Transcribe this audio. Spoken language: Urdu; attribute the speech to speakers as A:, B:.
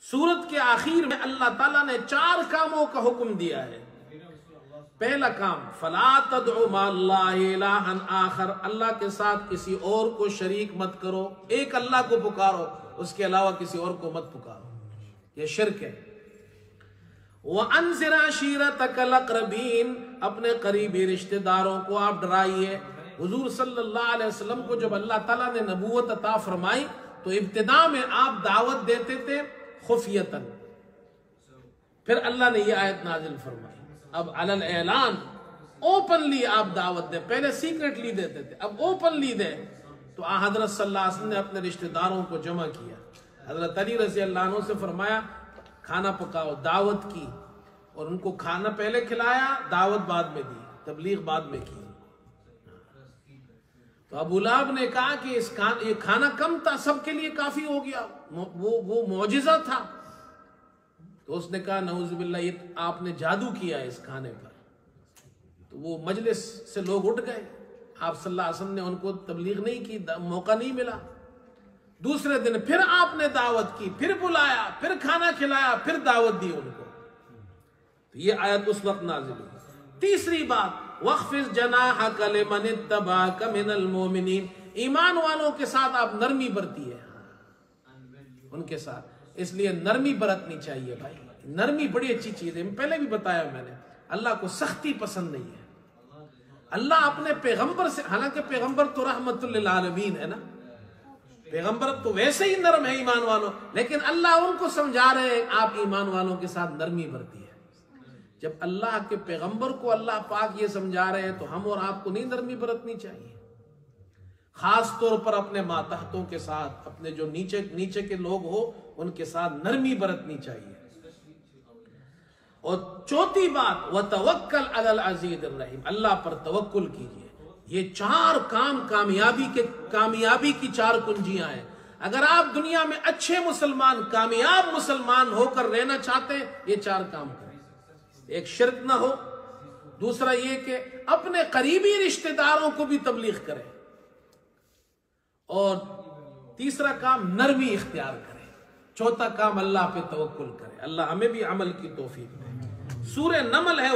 A: سورت کے آخر میں اللہ تعالیٰ نے 4 کاموں کا حکم دیا ہے۔ پہلا کام، فَلَا تَدْعُ مَعَ اللَّهِ إِلَٰهًا آخر، اللہ کے ساتھ کسی اور کو شریک مت کرو، ایک اللہ کو پکارو، اس کے علاوہ کسی اور کو مت پکارو، یہ شرک ہے۔ وَأَنذِرْ عَشِيرَتَكَ الْأَقْرَبِينَ، اپنے قریبی رشتہ داروں کو آپ ڈرائیے۔ حضور صلی اللہ علیہ وسلم کو جب اللہ تعالیٰ نے نبوت عطا فرمائی تو ابتدا میں آپ دعوت دیتے تھے خفیتاً، پھر اللہ نے یہ آیت نازل فرمائی، اب علی الاعلان اوپنلی آپ دعوت دے، پہلے سیکرٹلی دیتے تھے، اب اوپنلی دے۔ تو حضرت صلی اللہ علیہ وسلم نے اپنے رشتہ داروں کو جمع کیا، حضرت علی رضی اللہ عنہ سے فرمایا کھانا پکاؤ، دعوت کی، اور ان کو کھانا پہلے کھلایا، دعوت بعد میں دی، تبلیغ بعد میں کی۔ تو ابو لہب نے کہا کہ یہ کھانا کم تھا، سب کے لیے کافی ہو گیا، وہ معجزہ تھا۔ تو اس نے کہا نعوذ باللہ، یہ آپ نے جادو کیا ہے اس کھانے پر۔ تو وہ مجلس سے لوگ اٹھ گئے، آپ صلی اللہ علیہ وسلم نے ان کو تبلیغ نہیں کی، موقع نہیں ملا۔ دوسرے دن پھر آپ نے دعوت کی، پھر بلایا، پھر کھانا کھلایا، پھر دعوت دی ان کو۔ تو یہ آیت اس وقت نازل ہوئی۔ تیسری بات، وَاخْفِضْ جَنَاحَكَ لِمَنِ اتَّبَعَكَ مِنَ الْمُؤْمِنِينَ، ایمان والوں کے ساتھ آپ نرمی برتی ہے ان کے ساتھ، اس لیے نرمی برتنی چاہیے بھائی، نرمی بڑی اچھی چیز ہے، پہلے بھی بتایا میں نے، اللہ کو سختی پسند نہیں ہے۔ اللہ اپنے پیغمبر سے، حالانکہ پیغمبر تو رحمت للعالمین ہے نا، پیغمبر تو ویسے ہی نرم ہے ایمان والوں، لیکن اللہ ان کو سمجھا رہے ہیں آپ ایمان والوں کے ساتھ نرمی برتی ہے۔ جب اللہ کے پیغمبر کو اللہ پاک یہ سمجھا رہے ہیں تو ہم اور آپ کو نہیں نرمی برتنی چاہیے، خاص طور پر اپنے ماتحتوں کے ساتھ، اپنے جو نیچے کے لوگ ہو ان کے ساتھ نرمی برتنی چاہیے۔ اور چوتھی بات، وَتَوَكَّلْ عَلَى الْعَزِيزِ الرَّحِيمِ، اللہ پر توکل کیجئے۔ یہ 4 کام کامیابی کی 4 کنجیاں ہیں۔ اگر آپ دنیا میں اچھے مسلمان، کامیاب مسلمان ہو کر رہنا چاہتے ہیں، یہ 4 کام کریں۔ ایک شرک نہ ہو، دوسرا یہ کہ اپنے قریبی رشتہ داروں کو بھی تبلیغ کریں، اور تیسرا کام نرمی اختیار کریں، چوتھا کام اللہ پہ توکل کریں۔ اللہ ہمیں بھی عمل کی توفیق دے۔ سورہ نمل ہے